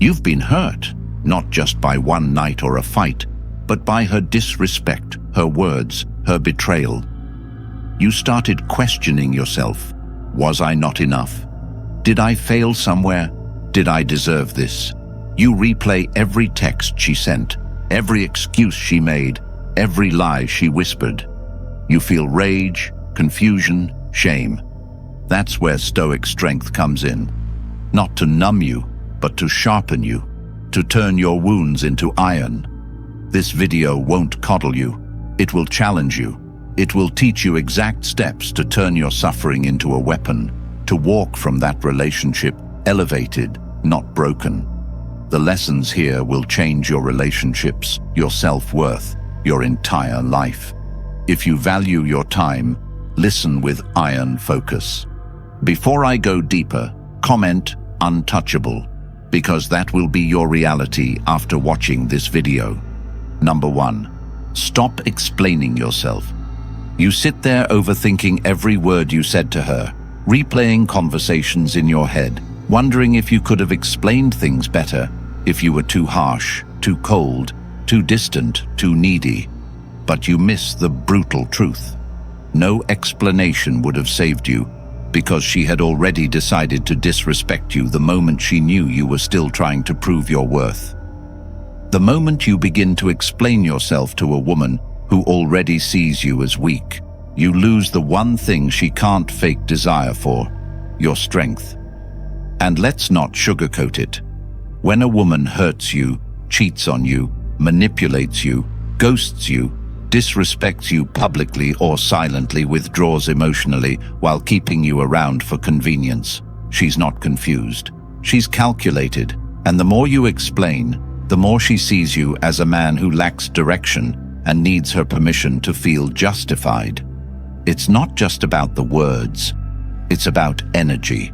You've been hurt, not just by one night or a fight, but by her disrespect, her words, her betrayal. You started questioning yourself. Was I not enough? Did I fail somewhere? Did I deserve this? You replay every text she sent, every excuse she made, every lie she whispered. You feel rage, confusion, shame. That's where Stoic strength comes in. Not to numb you, but to sharpen you, to turn your wounds into iron. This video won't coddle you. It will challenge you. It will teach you exact steps to turn your suffering into a weapon, to walk from that relationship elevated, not broken. The lessons here will change your relationships, your self-worth, your entire life. If you value your time, listen with iron focus. Before I go deeper, comment Untouchable, because that will be your reality after watching this video. Number 1. Stop explaining yourself. You sit there overthinking every word you said to her, replaying conversations in your head, wondering if you could have explained things better, if you were too harsh, too cold, too distant, too needy. But you miss the brutal truth. No explanation would have saved you, because she had already decided to disrespect you the moment she knew you were still trying to prove your worth. The moment you begin to explain yourself to a woman who already sees you as weak, you lose the one thing she can't fake desire for, your strength. And let's not sugarcoat it. When a woman hurts you, cheats on you, manipulates you, ghosts you, disrespects you publicly or silently, withdraws emotionally while keeping you around for convenience, she's not confused. She's calculated, and the more you explain, the more she sees you as a man who lacks direction and needs her permission to feel justified. It's not just about the words, it's about energy.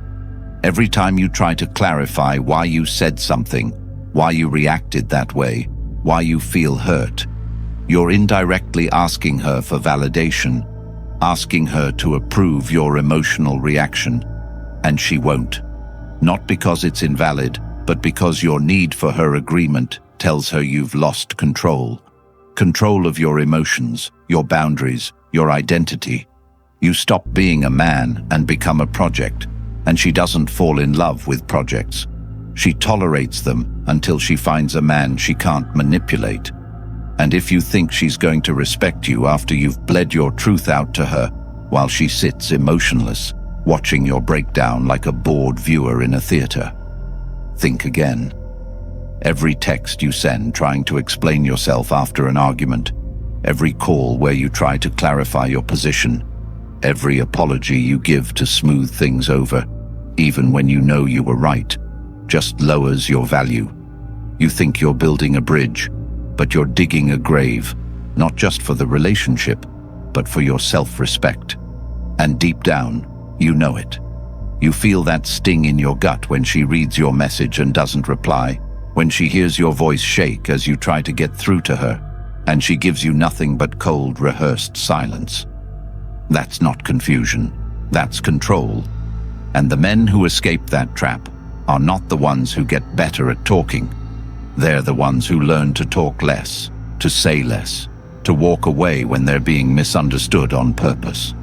Every time you try to clarify why you said something, why you reacted that way, why you feel hurt, you're indirectly asking her for validation, asking her to approve your emotional reaction, and she won't. Not because it's invalid, but because your need for her agreement tells her you've lost control. Control of your emotions, your boundaries, your identity. You stop being a man and become a project, and she doesn't fall in love with projects. She tolerates them until she finds a man she can't manipulate. And if you think she's going to respect you after you've bled your truth out to her, while she sits emotionless, watching your breakdown like a bored viewer in a theater, think again. Every text you send trying to explain yourself after an argument, every call where you try to clarify your position, every apology you give to smooth things over, even when you know you were right, just lowers your value. You think you're building a bridge, but you're digging a grave, not just for the relationship, but for your self-respect. And deep down, you know it. You feel that sting in your gut when she reads your message and doesn't reply, when she hears your voice shake as you try to get through to her, and she gives you nothing but cold, rehearsed silence. That's not confusion, that's control. And the men who escape that trap are not the ones who get better at talking. They're the ones who learn to talk less, to say less, to walk away when they're being misunderstood on purpose.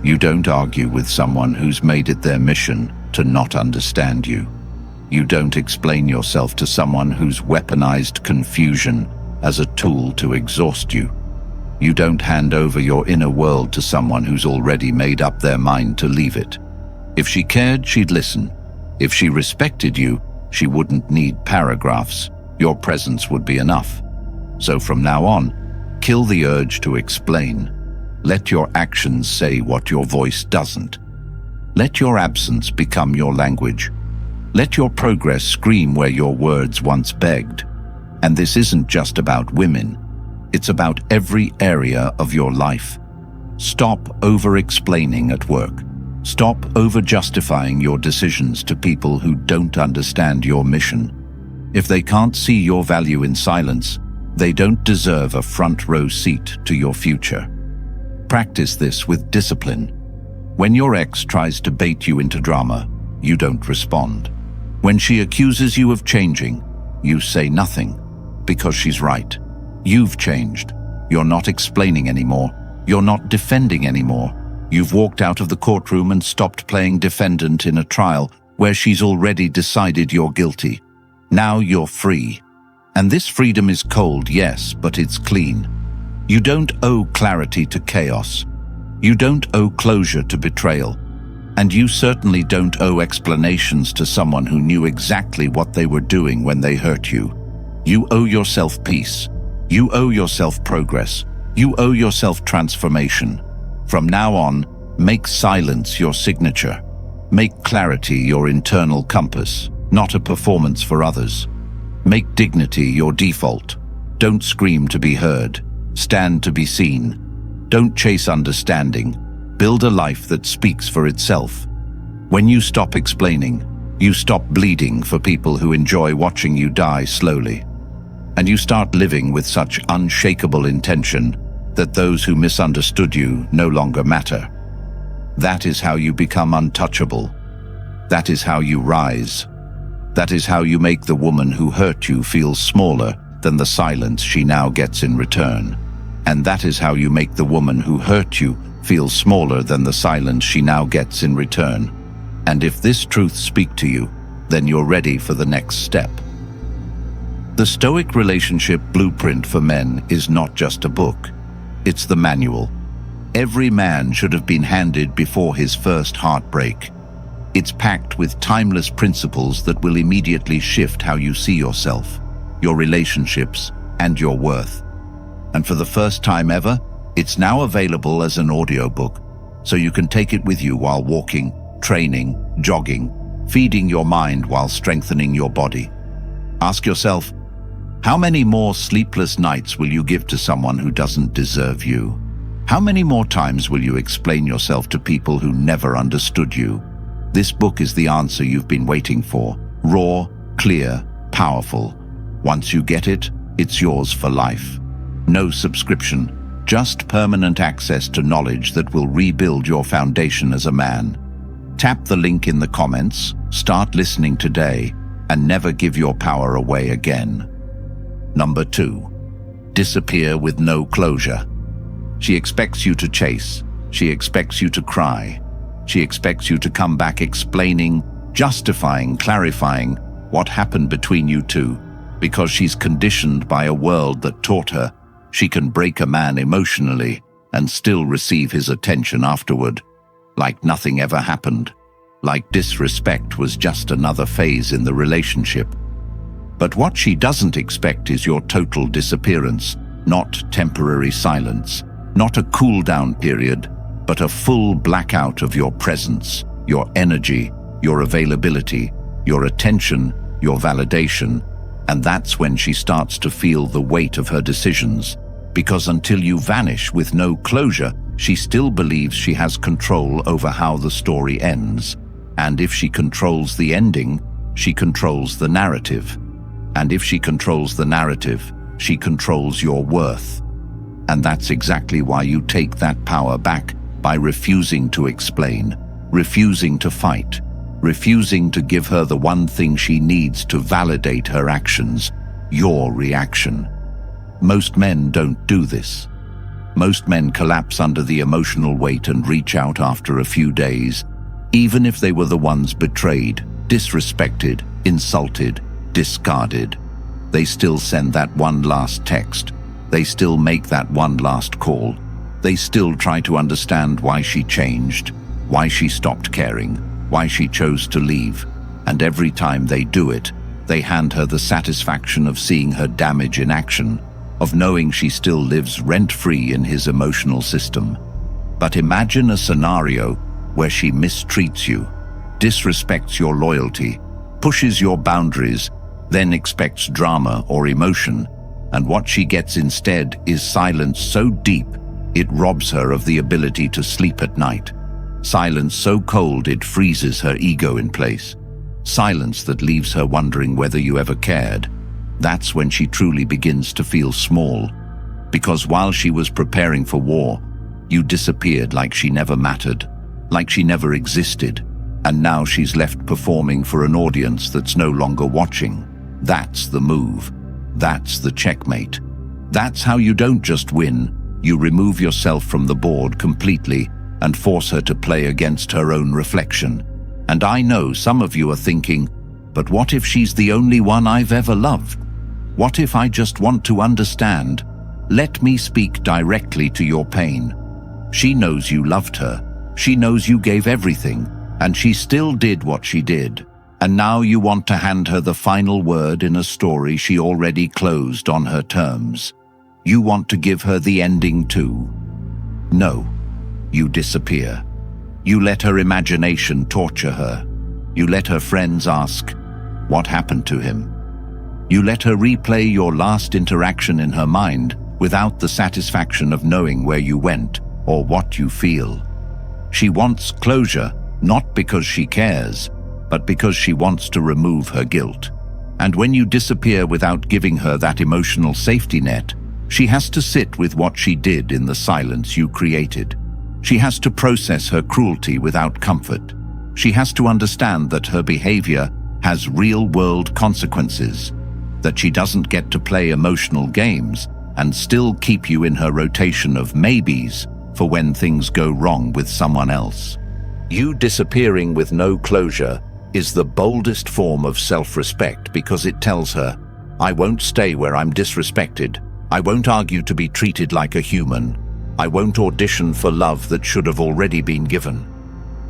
You don't argue with someone who's made it their mission to not understand you. You don't explain yourself to someone who's weaponized confusion as a tool to exhaust you. You don't hand over your inner world to someone who's already made up their mind to leave it. If she cared, she'd listen. If she respected you, she wouldn't need paragraphs. Your presence would be enough. So from now on, kill the urge to explain. Let your actions say what your voice doesn't. Let your absence become your language. Let your progress scream where your words once begged. And this isn't just about women. It's about every area of your life. Stop over-explaining at work. Stop over-justifying your decisions to people who don't understand your mission. If they can't see your value in silence, they don't deserve a front-row seat to your future. Practice this with discipline. When your ex tries to bait you into drama, you don't respond. When she accuses you of changing, you say nothing, because she's right. You've changed. You're not explaining anymore. You're not defending anymore. You've walked out of the courtroom and stopped playing defendant in a trial where she's already decided you're guilty. Now you're free. And this freedom is cold, yes, but it's clean. You don't owe clarity to chaos. You don't owe closure to betrayal. And you certainly don't owe explanations to someone who knew exactly what they were doing when they hurt you. You owe yourself peace. You owe yourself progress. You owe yourself transformation. From now on, make silence your signature. Make clarity your internal compass, not a performance for others. Make dignity your default. Don't scream to be heard. Stand to be seen. Don't chase understanding. Build a life that speaks for itself. When you stop explaining, you stop bleeding for people who enjoy watching you die slowly. And you start living with such unshakable intention that those who misunderstood you no longer matter. That is how you become untouchable. That is how you rise. That is how you make the woman who hurt you feel smaller than the silence she now gets in return. And that is how you make the woman who hurt you feel smaller than the silence she now gets in return. And if this truth speaks to you, then you're ready for the next step. The Stoic relationship blueprint for men is not just a book. It's the manual. Every man should have been handed before his first heartbreak. It's packed with timeless principles that will immediately shift how you see yourself, your relationships, and your worth. And for the first time ever, it's now available as an audiobook, so you can take it with you while walking, training, jogging, feeding your mind while strengthening your body. Ask yourself, how many more sleepless nights will you give to someone who doesn't deserve you? How many more times will you explain yourself to people who never understood you? This book is the answer you've been waiting for. Raw, clear, powerful. Once you get it, it's yours for life. No subscription, just permanent access to knowledge that will rebuild your foundation as a man. Tap the link in the comments, start listening today, and never give your power away again. Number 2. Disappear with no closure. She expects you to chase. She expects you to cry. She expects you to come back explaining, justifying, clarifying what happened between you two, because she's conditioned by a world that taught her she can break a man emotionally and still receive his attention afterward, like nothing ever happened, like disrespect was just another phase in the relationship. But what she doesn't expect is your total disappearance, not temporary silence, not a cool-down period, but a full blackout of your presence, your energy, your availability, your attention, your validation. And that's when she starts to feel the weight of her decisions, because until you vanish with no closure, she still believes she has control over how the story ends. And if she controls the ending, she controls the narrative. And if she controls the narrative, she controls your worth. And that's exactly why you take that power back by refusing to explain, refusing to fight, refusing to give her the one thing she needs to validate her actions, your reaction. Most men don't do this. Most men collapse under the emotional weight and reach out after a few days, even if they were the ones betrayed, disrespected, insulted, discarded. They still send that one last text. They still make that one last call. They still try to understand why she changed, why she stopped caring, why she chose to leave. And every time they do it, they hand her the satisfaction of seeing her damage in action, of knowing she still lives rent-free in his emotional system. But imagine a scenario where she mistreats you, disrespects your loyalty, pushes your boundaries, then expects drama or emotion, and what she gets instead is silence so deep it robs her of the ability to sleep at night. Silence so cold it freezes her ego in place. Silence that leaves her wondering whether you ever cared. That's when she truly begins to feel small, because while she was preparing for war, you disappeared like she never mattered, like she never existed, And now she's left performing for an audience that's no longer watching. That's the move. That's the checkmate. That's how you don't just win, you remove yourself from the board completely and force her to play against her own reflection. And I know some of you are thinking, but what if she's the only one I've ever loved? What if I just want to understand? Let me speak directly to your pain. She knows you loved her. She knows you gave everything, and she still did what she did. And now you want to hand her the final word in a story she already closed on her terms. You want to give her the ending too. No, you disappear. You let her imagination torture her. You let her friends ask, what happened to him? You let her replay your last interaction in her mind without the satisfaction of knowing where you went or what you feel. She wants closure, not because she cares, but because she wants to remove her guilt. And when you disappear without giving her that emotional safety net, she has to sit with what she did in the silence you created. She has to process her cruelty without comfort. She has to understand that her behavior has real-world consequences, that she doesn't get to play emotional games and still keep you in her rotation of maybes for when things go wrong with someone else. You disappearing with no closure is the boldest form of self-respect because it tells her, I won't stay where I'm disrespected. I won't argue to be treated like a human. I won't audition for love that should have already been given.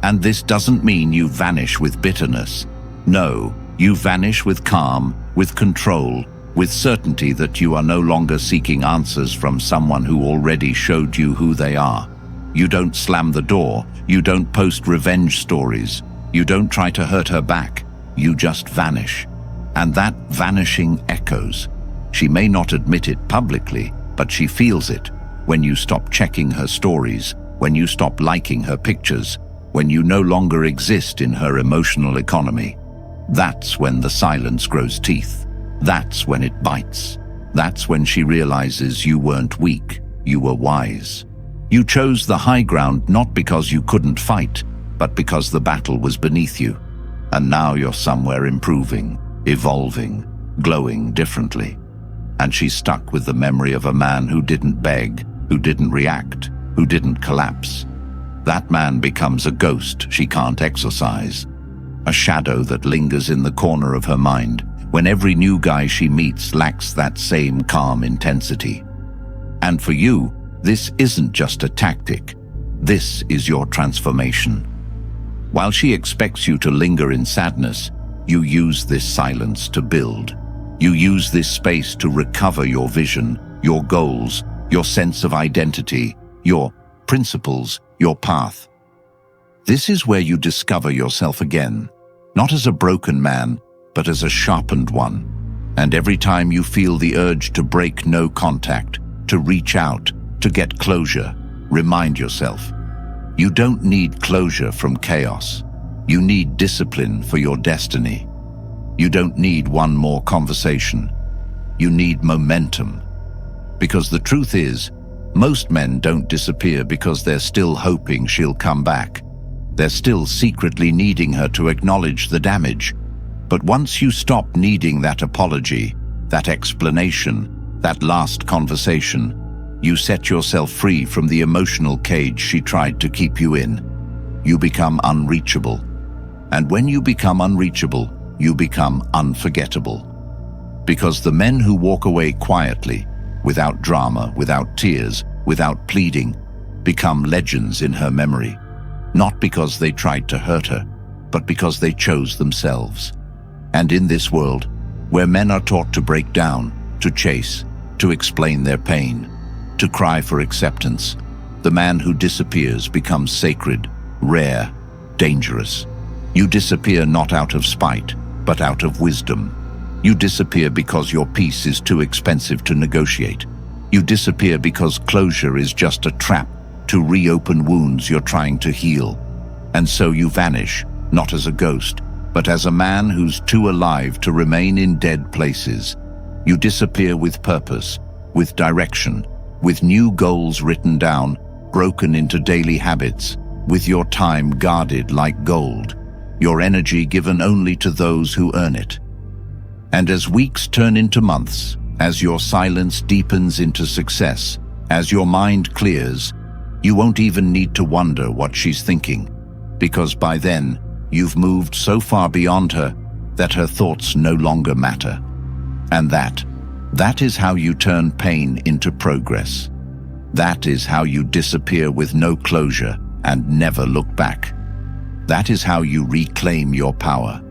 And this doesn't mean you vanish with bitterness. No, you vanish with calm, with control, with certainty that you are no longer seeking answers from someone who already showed you who they are. You don't slam the door. You don't post revenge stories. You don't try to hurt her back. You just vanish. And that vanishing echoes. She may not admit it publicly, but she feels it when you stop checking her stories, when you stop liking her pictures, when you no longer exist in her emotional economy. That's when the silence grows teeth. That's when it bites. That's when she realizes you weren't weak, you were wise. You chose the high ground not because you couldn't fight, but because the battle was beneath you. And now you're somewhere improving, evolving, glowing differently. And she's stuck with the memory of a man who didn't beg, who didn't react, who didn't collapse. That man becomes a ghost she can't exorcise, a shadow that lingers in the corner of her mind when every new guy she meets lacks that same calm intensity. And for you, this isn't just a tactic. This is your transformation. While she expects you to linger in sadness, you use this silence to build. You use this space to recover your vision, your goals, your sense of identity, your principles, your path. This is where you discover yourself again, not as a broken man, but as a sharpened one. And every time you feel the urge to break no contact, to reach out, to get closure, remind yourself, you don't need closure from chaos. You need discipline for your destiny. You don't need one more conversation. You need momentum. Because the truth is, most men don't disappear because they're still hoping she'll come back. They're still secretly needing her to acknowledge the damage. But once you stop needing that apology, that explanation, that last conversation, you set yourself free from the emotional cage she tried to keep you in. You become unreachable. And when you become unreachable, you become unforgettable. Because the men who walk away quietly, without drama, without tears, without pleading, become legends in her memory. Not because they tried to hurt her, but because they chose themselves. And in this world, where men are taught to break down, to chase, to explain their pain, to cry for acceptance, the man who disappears becomes sacred, rare, dangerous. You disappear not out of spite, but out of wisdom. You disappear because your peace is too expensive to negotiate. You disappear because closure is just a trap to reopen wounds you're trying to heal. And so you vanish, not as a ghost, but as a man who's too alive to remain in dead places. You disappear with purpose, with direction, with new goals written down, broken into daily habits, with your time guarded like gold. your energy given only to those who earn it. And as weeks turn into months, as your silence deepens into success, as your mind clears, you won't even need to wonder what she's thinking, because by then, you've moved so far beyond her that her thoughts no longer matter. And that is how you turn pain into progress. That is how you disappear with no closure and never look back. That is how you reclaim your power.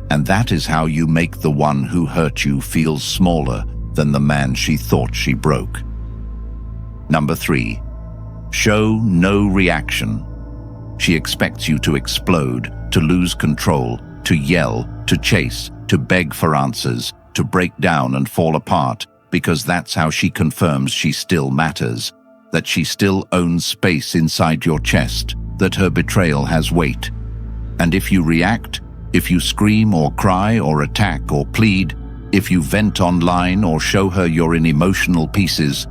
And that is how you make the one who hurt you feel smaller than the man she thought she broke. Number 3, show no reaction. She expects you to explode, to lose control, to yell, to chase, to beg for answers, to break down and fall apart, because that's how she confirms she still matters, that she still owns space inside your chest, that her betrayal has weight. And if you react, if you scream or cry or attack or plead, if you vent online or show her you're in emotional pieces,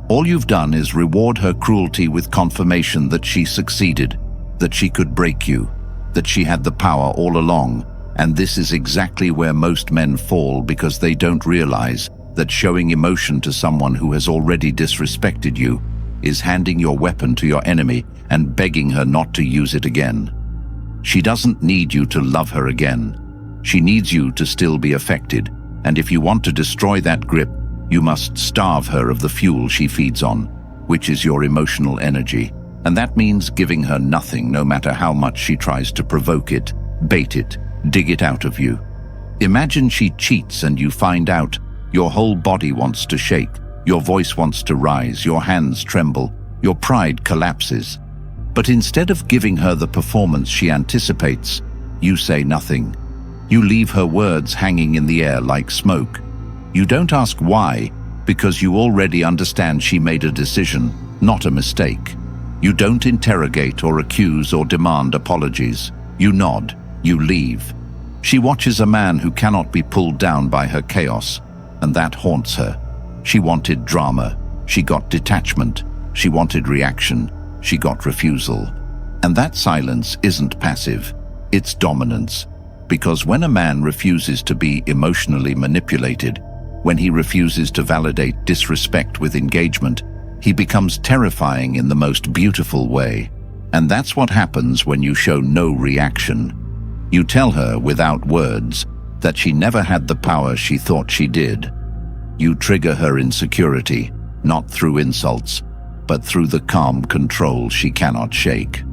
all you've done is reward her cruelty with confirmation that she succeeded, that she could break you, that she had the power all along. And this is exactly where most men fall, because they don't realize that showing emotion to someone who has already disrespected you is handing your weapon to your enemy and begging her not to use it again. She doesn't need you to love her again. She needs you to still be affected. And if you want to destroy that grip, you must starve her of the fuel she feeds on, which is your emotional energy. And that means giving her nothing, no matter how much she tries to provoke it, bait it, dig it out of you. Imagine she cheats and you find out. Your whole body wants to shake, your voice wants to rise, your hands tremble, your pride collapses. But instead of giving her the performance she anticipates, you say nothing. You leave her words hanging in the air like smoke. You don't ask why, because you already understand she made a decision, not a mistake. You don't interrogate or accuse or demand apologies. You nod. You leave. She watches a man who cannot be pulled down by her chaos, and that haunts her. She wanted drama. She got detachment. She wanted reaction. She got refusal. And that silence isn't passive. It's dominance. Because when a man refuses to be emotionally manipulated, when he refuses to validate disrespect with engagement, he becomes terrifying in the most beautiful way. And that's what happens when you show no reaction. You tell her without words that she never had the power she thought she did. You trigger her insecurity, not through insults, but through the calm control she cannot shake.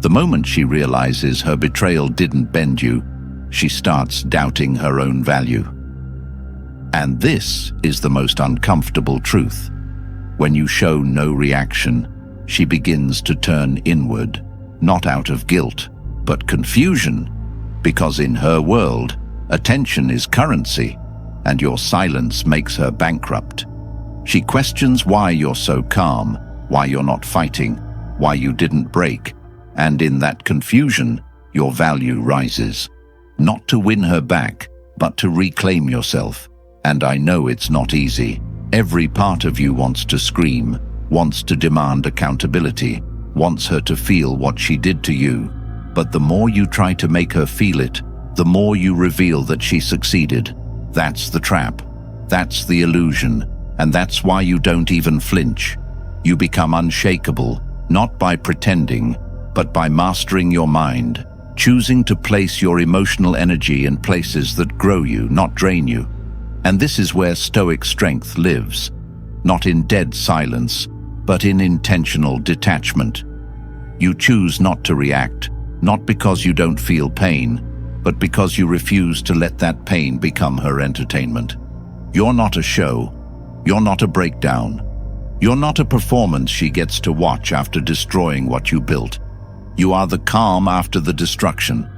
The moment she realizes her betrayal didn't bend you, she starts doubting her own value. And this is the most uncomfortable truth. When you show no reaction, she begins to turn inward, not out of guilt, but confusion. Because in her world, attention is currency, and your silence makes her bankrupt. She questions why you're so calm, why you're not fighting, why you didn't break, and in that confusion, your value rises. Not to win her back, but to reclaim yourself. And I know it's not easy. Every part of you wants to scream, wants to demand accountability, wants her to feel what she did to you. But the more you try to make her feel it, the more you reveal that she succeeded. That's the trap. That's the illusion. And that's why you don't even flinch. You become unshakable, not by pretending, but by mastering your mind, choosing to place your emotional energy in places that grow you, not drain you. And this is where Stoic strength lives, not in dead silence, but in intentional detachment. You choose not to react, not because you don't feel pain, but because you refuse to let that pain become her entertainment. You're not a show. You're not a breakdown. You're not a performance she gets to watch after destroying what you built. You are the calm after the destruction.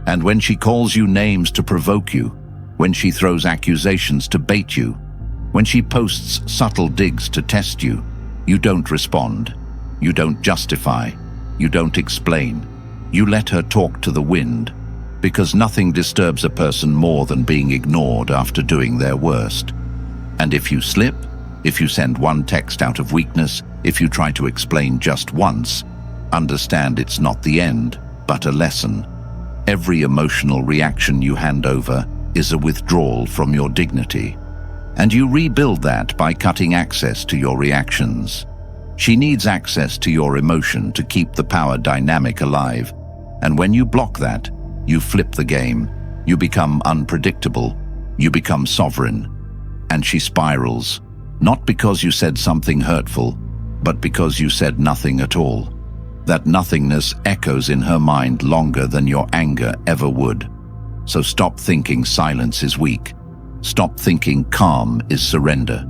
And when she calls you names to provoke you, when she throws accusations to bait you, when she posts subtle digs to test you, you don't respond. You don't justify. You don't explain. You let her talk to the wind, because nothing disturbs a person more than being ignored after doing their worst. And if you slip, if you send one text out of weakness, if you try to explain just once, understand it's not the end, but a lesson. Every emotional reaction you hand over is a withdrawal from your dignity. And you rebuild that by cutting access to your reactions. She needs access to your emotion to keep the power dynamic alive. And when you block that, you flip the game. You become unpredictable. You become sovereign. And she spirals, not because you said something hurtful, but because you said nothing at all. That nothingness echoes in her mind longer than your anger ever would. So stop thinking silence is weak. Stop thinking calm is surrender.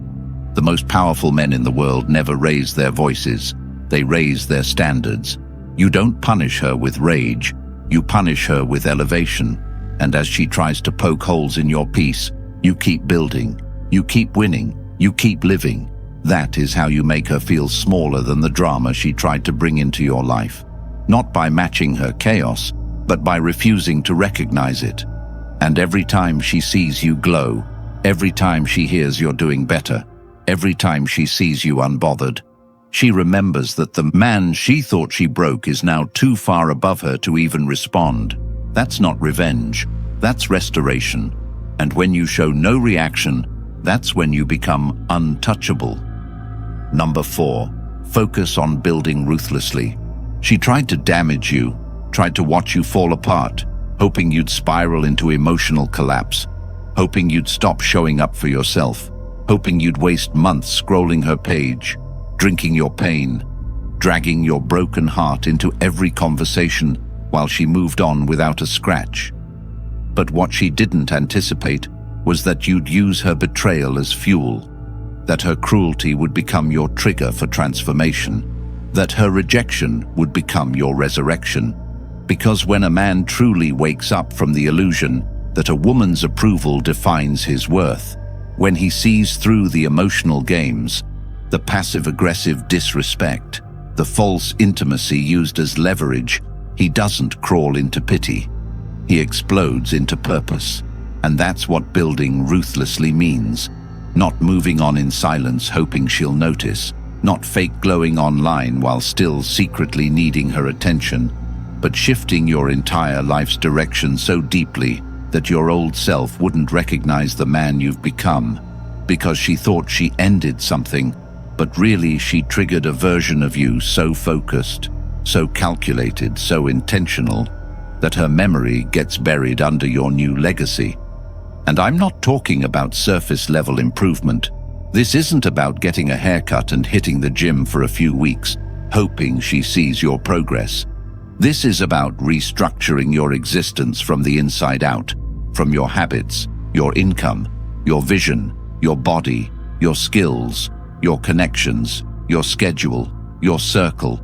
The most powerful men in the world never raise their voices. They raise their standards. You don't punish her with rage. You punish her with elevation. And as she tries to poke holes in your peace, you keep building. You keep winning. You keep living. That is how you make her feel smaller than the drama she tried to bring into your life. Not by matching her chaos, but by refusing to recognize it. And every time she sees you glow, every time she hears you're doing better, every time she sees you unbothered, she remembers that the man she thought she broke is now too far above her to even respond. That's not revenge. That's restoration. And when you show no reaction, that's when you become untouchable. Number 4, focus on building ruthlessly. She tried to damage you, tried to watch you fall apart, hoping you'd spiral into emotional collapse, hoping you'd stop showing up for yourself, hoping you'd waste months scrolling her page, drinking your pain, dragging your broken heart into every conversation while she moved on without a scratch. But what she didn't anticipate was that you'd use her betrayal as fuel, that her cruelty would become your trigger for transformation, that her rejection would become your resurrection. Because when a man truly wakes up from the illusion that a woman's approval defines his worth, when he sees through the emotional games, the passive-aggressive disrespect, the false intimacy used as leverage, he doesn't crawl into pity. He explodes into purpose. And that's what building ruthlessly means. Not moving on in silence hoping she'll notice, not fake glowing online while still secretly needing her attention, but shifting your entire life's direction so deeply that your old self wouldn't recognize the man you've become, because she thought she ended something, but really she triggered a version of you so focused, so calculated, so intentional, that her memory gets buried under your new legacy. And I'm not talking about surface-level improvement. This isn't about getting a haircut and hitting the gym for a few weeks, hoping she sees your progress. This is about restructuring your existence from the inside out, from your habits, your income, your vision, your body, your skills, your connections, your schedule, your circle,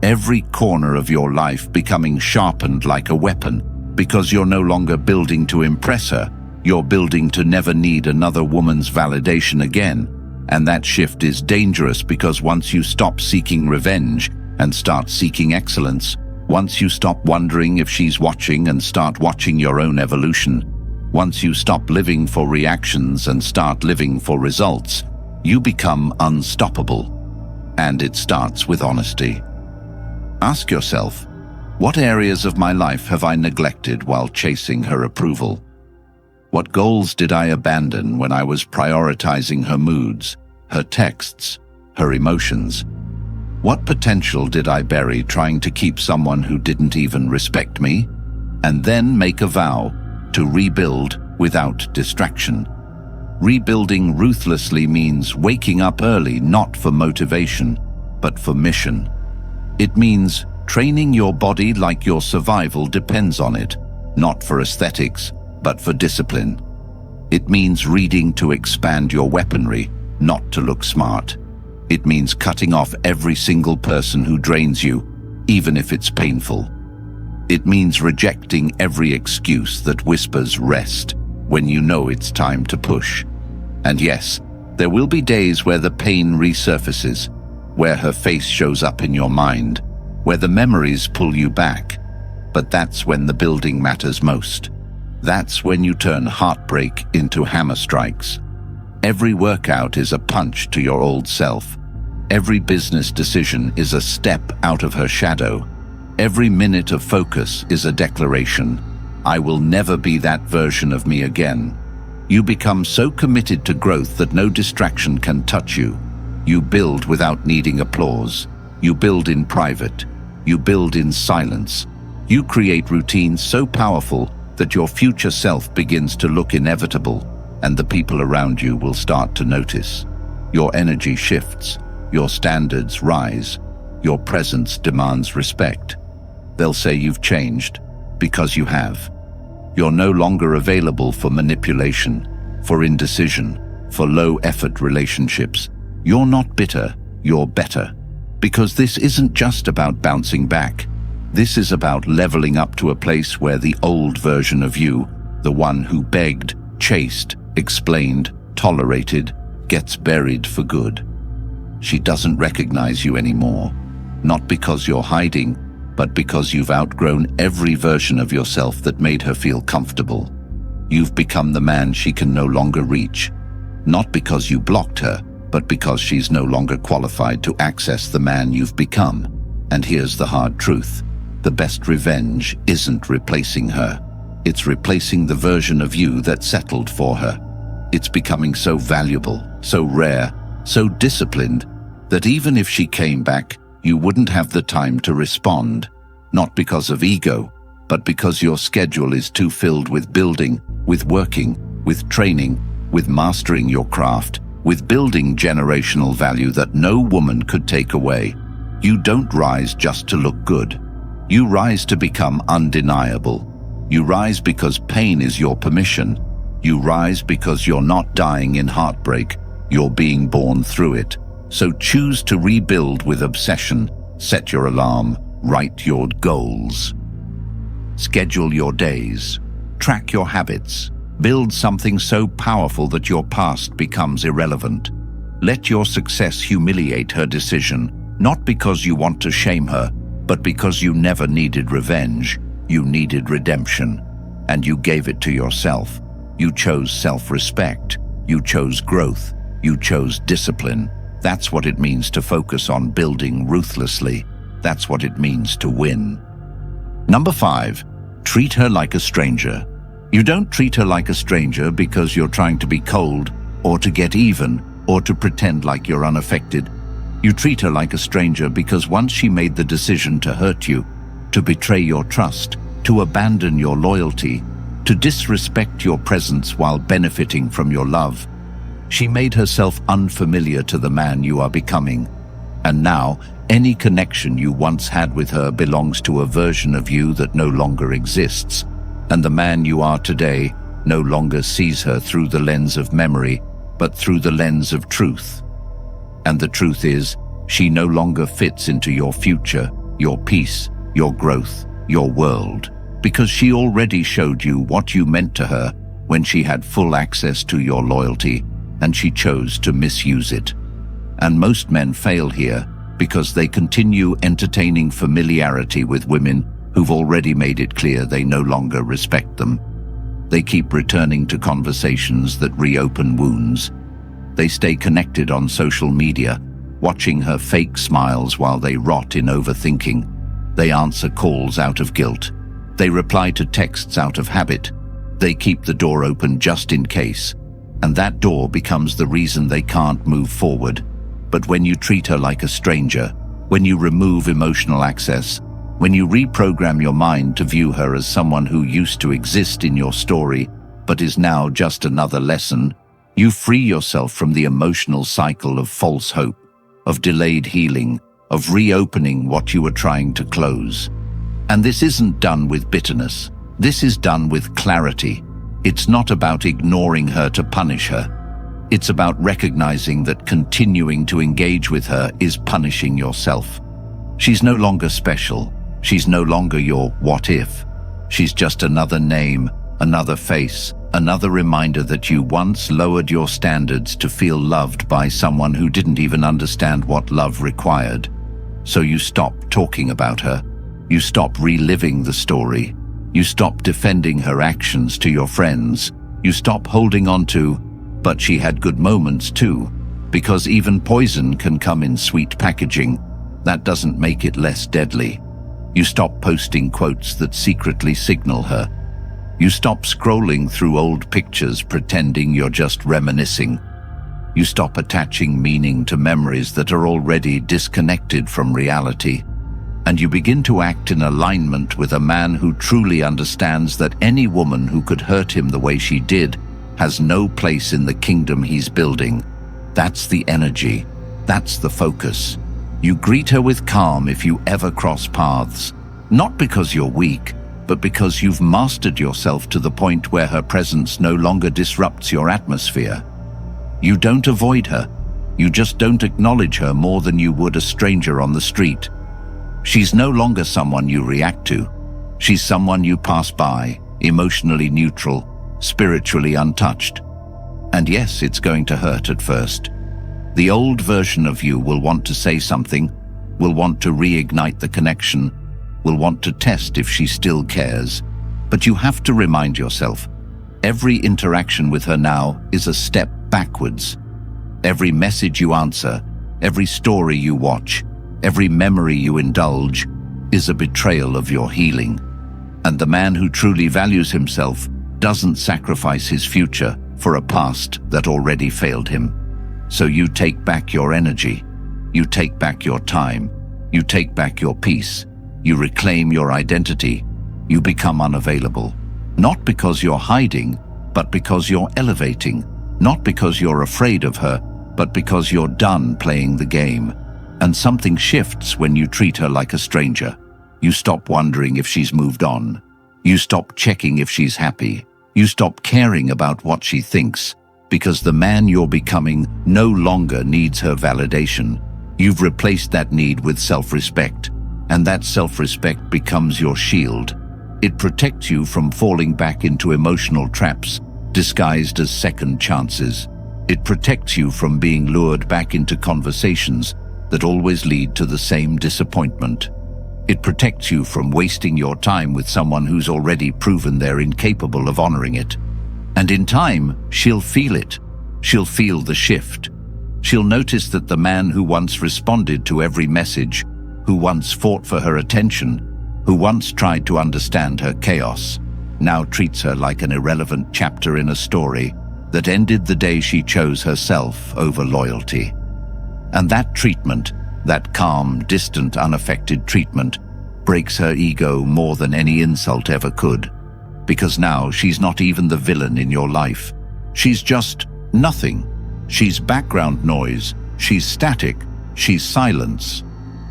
every corner of your life becoming sharpened like a weapon, because you're no longer building to impress her. You're building to never need another woman's validation again. And that shift is dangerous because once you stop seeking revenge and start seeking excellence, once you stop wondering if she's watching and start watching your own evolution, once you stop living for reactions and start living for results, you become unstoppable. And it starts with honesty. Ask yourself, what areas of my life have I neglected while chasing her approval? What goals did I abandon when I was prioritizing her moods, her texts, her emotions? What potential did I bury trying to keep someone who didn't even respect me? And then make a vow to rebuild without distraction. Rebuilding ruthlessly means waking up early not for motivation, but for mission. It means training your body like your survival depends on it, not for aesthetics, but for discipline. It means reading to expand your weaponry, not to look smart. It means cutting off every single person who drains you, even if it's painful. It means rejecting every excuse that whispers rest when you know it's time to push. And yes, there will be days where the pain resurfaces, where her face shows up in your mind, where the memories pull you back. But that's when the building matters most. That's when you turn heartbreak into hammer strikes. Every workout is a punch to your old self. Every business decision is a step out of her shadow. Every minute of focus is a declaration. I will never be that version of me again. You become so committed to growth that no distraction can touch you. You build without needing applause. You build in private. You build in silence. You create routines so powerful that your future self begins to look inevitable, and the people around you will start to notice. Your energy shifts. Your standards rise. Your presence demands respect. They'll say you've changed, because you have. You're no longer available for manipulation, for indecision, for low-effort relationships. You're not bitter, you're better. Because this isn't just about bouncing back. This is about leveling up to a place where the old version of you, the one who begged, chased, explained, tolerated, gets buried for good. She doesn't recognize you anymore, not because you're hiding, but because you've outgrown every version of yourself that made her feel comfortable. You've become the man she can no longer reach, not because you blocked her, but because she's no longer qualified to access the man you've become. And here's the hard truth. The best revenge isn't replacing her. It's replacing the version of you that settled for her. It's becoming so valuable, so rare, so disciplined, that even if she came back, you wouldn't have the time to respond, not because of ego, but because your schedule is too filled with building, with working, with training, with mastering your craft, with building generational value that no woman could take away. You don't rise just to look good. You rise to become undeniable. You rise because pain is your permission. You rise because you're not dying in heartbreak, you're being born through it. So choose to rebuild with obsession, set your alarm, write your goals. Schedule your days, track your habits, build something so powerful that your past becomes irrelevant. Let your success humiliate her decision, not because you want to shame her, but because you never needed revenge, you needed redemption, and you gave it to yourself. You chose self-respect, you chose growth, you chose discipline. That's what it means to focus on building ruthlessly. That's what it means to win. Number 5, treat her like a stranger. You don't treat her like a stranger because you're trying to be cold, or to get even, or to pretend like you're unaffected. You treat her like a stranger because once she made the decision to hurt you, to betray your trust, to abandon your loyalty, to disrespect your presence while benefiting from your love, she made herself unfamiliar to the man you are becoming. And now, any connection you once had with her belongs to a version of you that no longer exists. And the man you are today no longer sees her through the lens of memory, but through the lens of truth. And the truth is, she no longer fits into your future, your peace, your growth, your world, because she already showed you what you meant to her when she had full access to your loyalty, and she chose to misuse it. And most men fail here because they continue entertaining familiarity with women who've already made it clear they no longer respect them. They keep returning to conversations that reopen wounds. They stay connected on social media, watching her fake smiles while they rot in overthinking. They answer calls out of guilt. They reply to texts out of habit. They keep the door open just in case. And that door becomes the reason they can't move forward. But when you treat her like a stranger, when you remove emotional access, when you reprogram your mind to view her as someone who used to exist in your story, but is now just another lesson, you free yourself from the emotional cycle of false hope, of delayed healing, of reopening what you were trying to close. And this isn't done with bitterness. This is done with clarity. It's not about ignoring her to punish her. It's about recognizing that continuing to engage with her is punishing yourself. She's no longer special. She's no longer your what if. She's just another name, another face, another reminder that you once lowered your standards to feel loved by someone who didn't even understand what love required. So you stop talking about her. You stop reliving the story. You stop defending her actions to your friends. You stop holding on to, but she had good moments too, because even poison can come in sweet packaging. That doesn't make it less deadly. You stop posting quotes that secretly signal her. You stop scrolling through old pictures pretending you're just reminiscing. You stop attaching meaning to memories that are already disconnected from reality. And you begin to act in alignment with a man who truly understands that any woman who could hurt him the way she did has no place in the kingdom he's building. That's the energy. That's the focus. You greet her with calm if you ever cross paths, not because you're weak, but because you've mastered yourself to the point where her presence no longer disrupts your atmosphere. You don't avoid her. You just don't acknowledge her more than you would a stranger on the street. She's no longer someone you react to. She's someone you pass by, emotionally neutral, spiritually untouched. And yes, it's going to hurt at first. The old version of you will want to say something, will want to reignite the connection, will want to test if she still cares. But you have to remind yourself, every interaction with her now is a step backwards. Every message you answer, every story you watch, every memory you indulge is a betrayal of your healing. And the man who truly values himself doesn't sacrifice his future for a past that already failed him. So you take back your energy, you take back your time, you take back your peace, you reclaim your identity, you become unavailable. Not because you're hiding, but because you're elevating. Not because you're afraid of her, but because you're done playing the game. And something shifts when you treat her like a stranger. You stop wondering if she's moved on. You stop checking if she's happy. You stop caring about what she thinks, because the man you're becoming no longer needs her validation. You've replaced that need with self-respect, and that self-respect becomes your shield. It protects you from falling back into emotional traps disguised as second chances. It protects you from being lured back into conversations that always lead to the same disappointment. It protects you from wasting your time with someone who's already proven they're incapable of honoring it. And in time, she'll feel it. She'll feel the shift. She'll notice that the man who once responded to every message, who once fought for her attention, who once tried to understand her chaos, now treats her like an irrelevant chapter in a story that ended the day she chose herself over loyalty. And that treatment, that calm, distant, unaffected treatment, breaks her ego more than any insult ever could. Because now she's not even the villain in your life. She's just nothing. She's background noise. She's static. She's silence.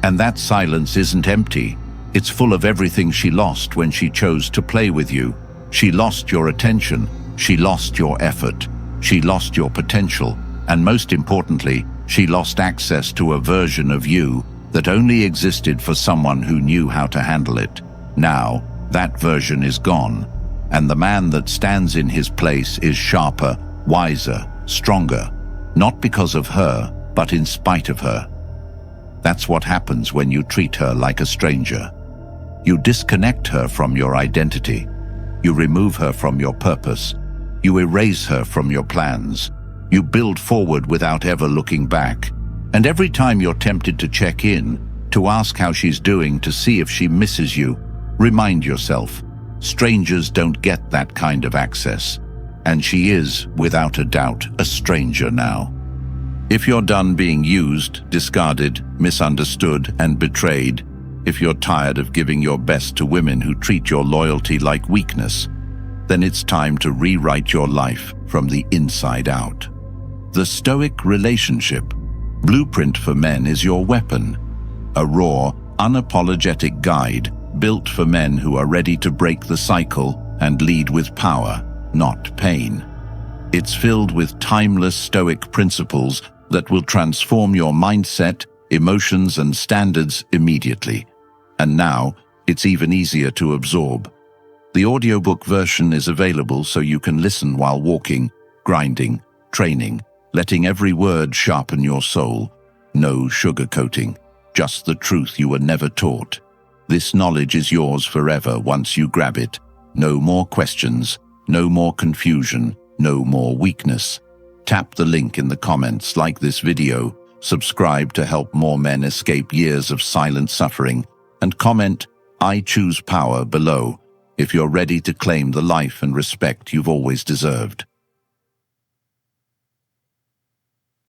And that silence isn't empty. It's full of everything she lost when she chose to play with you. She lost your attention. She lost your effort. She lost your potential. And most importantly, she lost access to a version of you that only existed for someone who knew how to handle it. Now, that version is gone, and the man that stands in his place is sharper, wiser, stronger, not because of her, but in spite of her. That's what happens when you treat her like a stranger. You disconnect her from your identity. You remove her from your purpose. You erase her from your plans. You build forward without ever looking back. And every time you're tempted to check in, to ask how she's doing, to see if she misses you, remind yourself, strangers don't get that kind of access. And she is, without a doubt, a stranger now. If you're done being used, discarded, misunderstood, and betrayed, if you're tired of giving your best to women who treat your loyalty like weakness, then it's time to rewrite your life from the inside out. The Stoic relationship blueprint for men is your weapon, a raw, unapologetic guide built for men who are ready to break the cycle and lead with power, not pain. It's filled with timeless Stoic principles that will transform your mindset, emotions, and standards immediately. And now, it's even easier to absorb. The audiobook version is available so you can listen while walking, grinding, training, letting every word sharpen your soul. No sugarcoating, just the truth you were never taught. This knowledge is yours forever once you grab it. No more questions, no more confusion, no more weakness. Tap the link in the comments, like this video, subscribe to help more men escape years of silent suffering, and comment, "I choose power" below if you're ready to claim the life and respect you've always deserved.